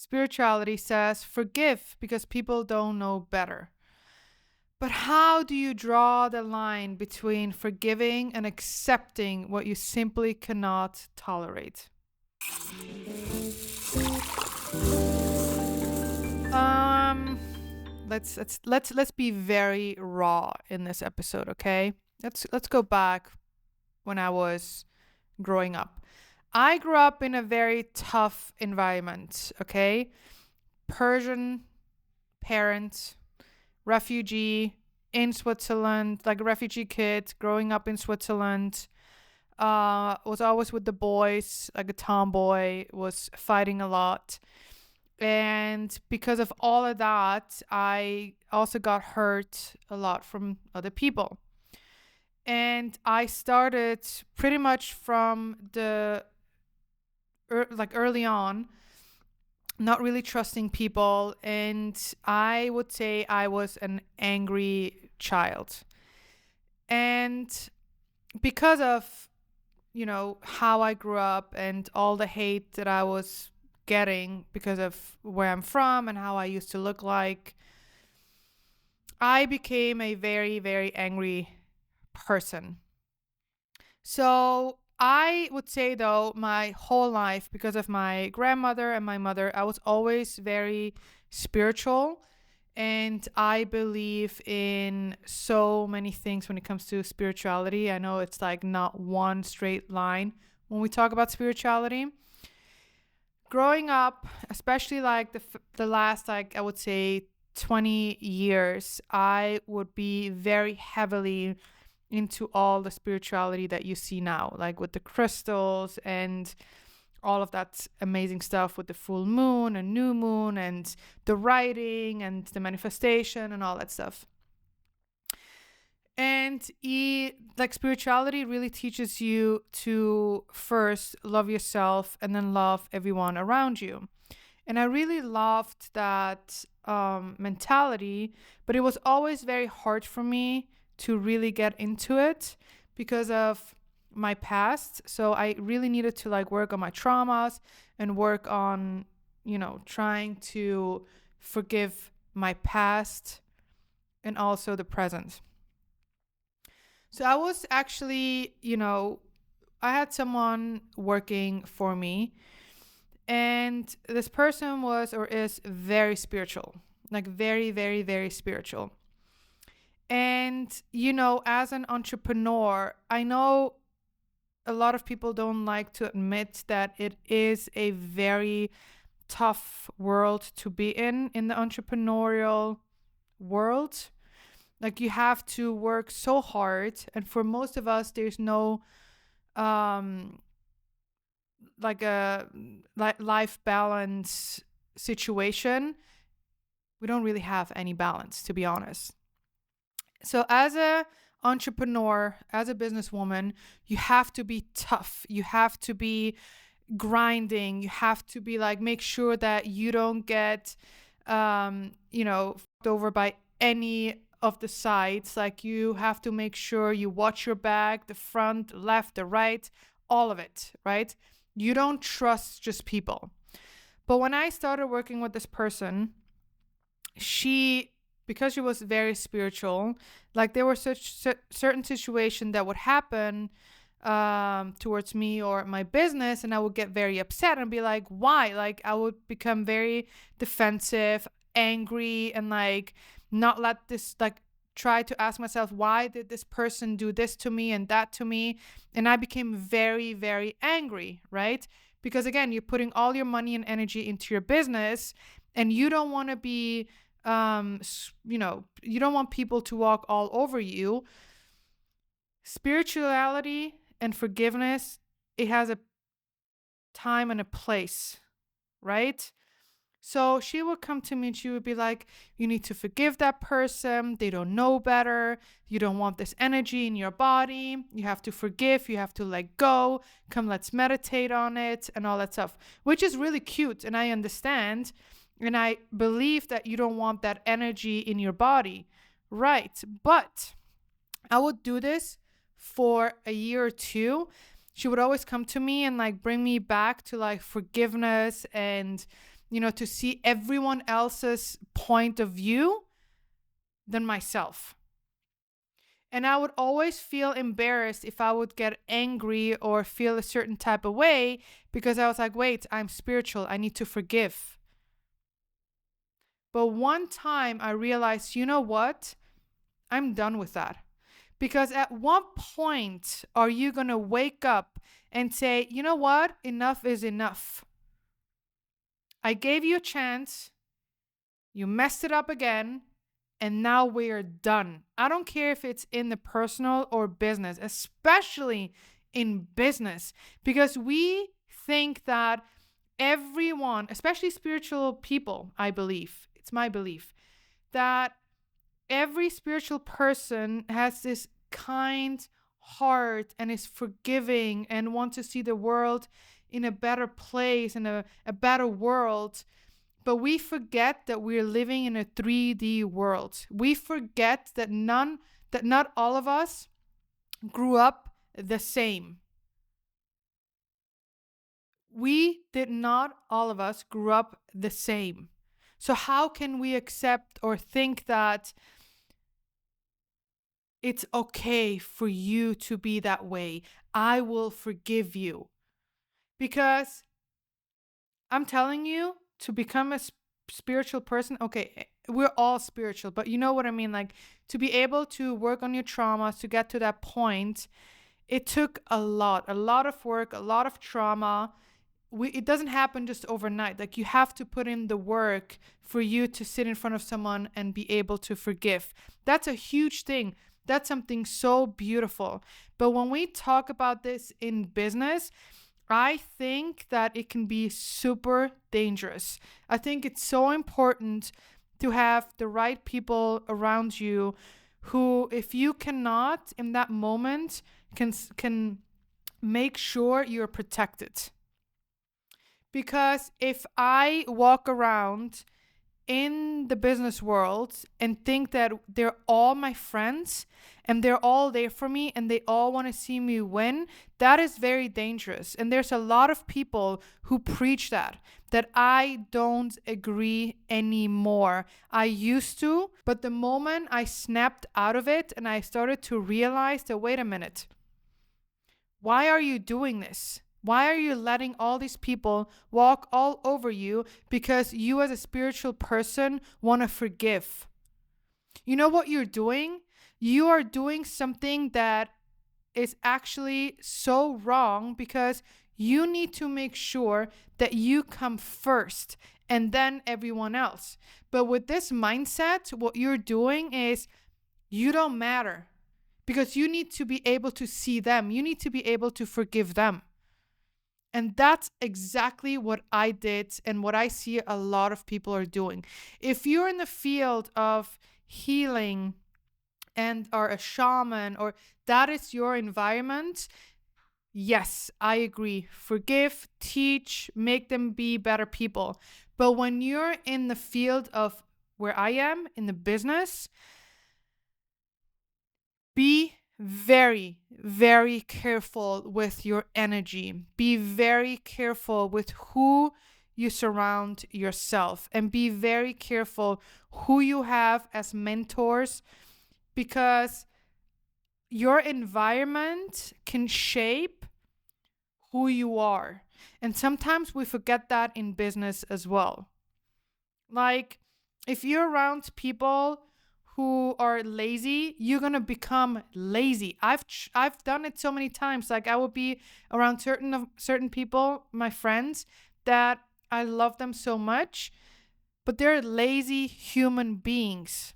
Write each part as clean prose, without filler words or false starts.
spirituality says forgive because people don't know better. But how do you draw the line between forgiving and accepting what you simply cannot tolerate? Let's be very raw in this episode, okay? Let's go back when I was growing up. I grew up in a very tough environment, okay? Persian parents, refugee in Switzerland, like a refugee kid growing up in Switzerland. Was always with the boys, like a tomboy, was fighting a lot. And because of all of that, I also got hurt a lot from other people. And I started pretty much from the early on, not really trusting people. And I would say I was an angry child. And because of, how I grew up and all the hate that I was getting because of where I'm from and how I used to look like, I became a very, very angry person. So I would say, though, my whole life, because of my grandmother and my mother, I was always very spiritual. And I believe in so many things when it comes to spirituality. I know it's like not one straight line when we talk about spirituality. Growing up, especially like the last, like I would say 20 years, I would be very heavily into all the spirituality that you see now, like with the crystals and all of that amazing stuff with the full moon and new moon and the writing and the manifestation and all that stuff. And like spirituality really teaches you to first love yourself and then love everyone around you. And I really loved that mentality, but it was always very hard for me to really get into it because of my past. So I really needed to like work on my traumas and work on, trying to forgive my past and also the present. So I was actually, I had someone working for me, and this person was or is very spiritual, like very, very, very spiritual. And, as an entrepreneur, I know a lot of people don't like to admit that it is a very tough world to be in the entrepreneurial world. Like you have to work so hard. And for most of us, there's no like a life balance situation. We don't really have any balance, to be honest. So as a entrepreneur, as a businesswoman, you have to be tough. You have to be grinding. You have to be like, make sure that you don't get, fucked over by any of the sides. Like you have to make sure you watch your back, the front, left, the right, all of it, right? You don't trust just people. But when I started working with this person, because she was very spiritual, like there were certain situations that would happen towards me or my business, and I would get very upset and be like, why? Like I would become very defensive, angry, and like not let this, like try to ask myself, why did this person do this to me and that to me? And I became very, very angry, right? Because again, you're putting all your money and energy into your business, and you don't want to be you don't want people to walk all over you. Spirituality and forgiveness, it has a time and a place, right? So she would come to me and she would be like, you need to forgive that person. They don't know better. You don't want this energy in your body. You have to forgive. You have to let go. Come, let's meditate on it and all that stuff, which is really cute. And I understand. And I believe that you don't want that energy in your body. Right. But I would do this for a year or two. She would always come to me and like bring me back to like forgiveness and to see everyone else's point of view than myself. And I would always feel embarrassed if I would get angry or feel a certain type of way, because I was like, wait, I'm spiritual. I need to forgive. But one time I realized, you know what? I'm done with that. Because at what point are you going to wake up and say, you know what? Enough is enough. I gave you a chance. You messed it up again. And now we're done. I don't care if it's in the personal or business, especially in business, because we think that everyone, especially spiritual people, I believe, it's my belief, that every spiritual person has this kind heart and is forgiving and wants to see the world in a better place, in a better world. But we forget that we're living in a 3D world. We forget that not all of us grew up the same. We did not all of us grew up the same. So how can we accept or think that it's okay for you to be that way? I will forgive you. Because I'm telling you, to become a spiritual person, okay, we're all spiritual, but you know what I mean? Like, to be able to work on your traumas, to get to that point, it took a lot of work, a lot of trauma. It doesn't happen just overnight. Like, you have to put in the work for you to sit in front of someone and be able to forgive. That's a huge thing. That's something so beautiful. But when we talk about this in business, I think that it can be super dangerous. I think it's so important to have the right people around you who, if you cannot in that moment, can make sure you're protected. Because if I walk around in the business world and think that they're all my friends and they're all there for me and they all want to see me win, that is very dangerous. And there's a lot of people who preach that I don't agree anymore. I used to, but the moment I snapped out of it and I started to realize that, wait a minute, why are you doing this? Why are you letting all these people walk all over you because you as a spiritual person want to forgive? You know what you're doing? You are doing something that is actually so wrong, because you need to make sure that you come first and then everyone else. But with this mindset, what you're doing is you don't matter, because you need to be able to see them. You need to be able to forgive them. And that's exactly what I did and what I see a lot of people are doing. If you're in the field of healing and are a shaman, or that is your environment, yes, I agree. Forgive, teach, make them be better people. But when you're in the field of where I am, in the business, be very, very careful with your energy. Be very careful with who you surround yourself, and be very careful who you have as mentors, because your environment can shape who you are. And sometimes we forget that in business as well. Like, if you're around people who are lazy, you're gonna become lazy. I've done it so many times. Like, I would be around certain people, my friends, that I love them so much, but they're lazy human beings.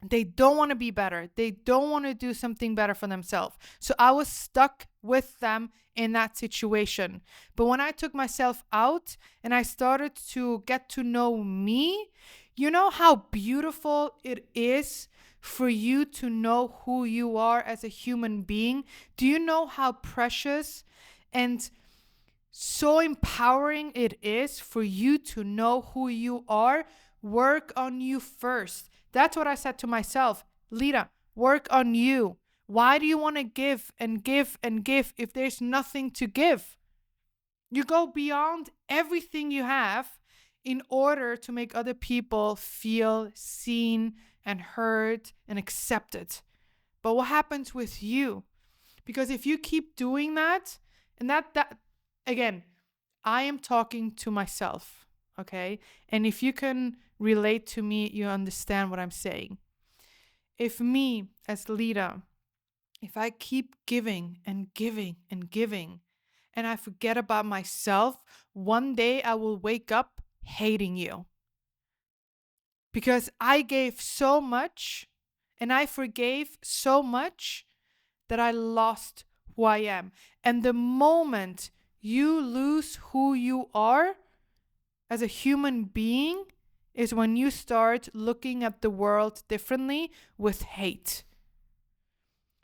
They don't want to be better. They don't want to do something better for themselves. So I was stuck with them in that situation. But when I took myself out and I started to get to know me, you know how beautiful it is for you to know who you are as a human being? Do you know how precious and so empowering it is for you to know who you are? Work on you first. That's what I said to myself. Lyda, work on you. Why do you want to give and give and give if there's nothing to give? You go beyond everything you have in order to make other people feel seen and heard and accepted. But what happens with you? Because if you keep doing that, and that again, I am talking to myself, okay? And if you can relate to me, you understand what I'm saying. If me as Lyda, if I keep giving and giving and giving, and I forget about myself, one day I will wake up hating you. Because I gave so much and I forgave so much that I lost who I am. And the moment you lose who you are as a human being is when you start looking at the world differently with hate.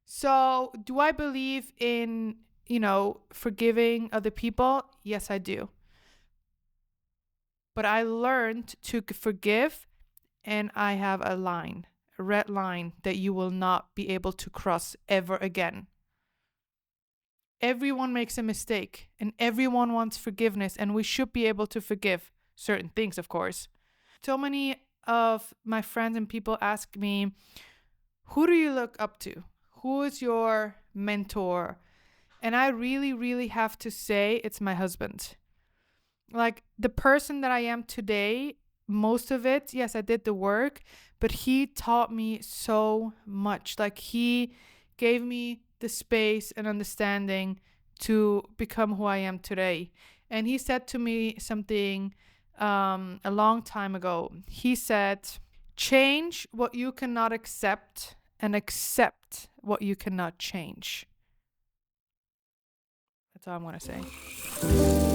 So, do I believe in, forgiving other people? Yes, I do. But I learned to forgive, and I have a red line that you will not be able to cross ever again. Everyone makes a mistake and everyone wants forgiveness, and we should be able to forgive certain things, of course. So many of my friends and people ask me, who do you look up to? Who is your mentor? And I really, really have to say it's my husband. Like the person that I am today, most of it, yes, I did the work, but he taught me so much. Like he gave me the space and understanding to become who I am today. And he said to me something a long time ago. He said, change what you cannot accept and accept what you cannot change. That's all I'm going to say.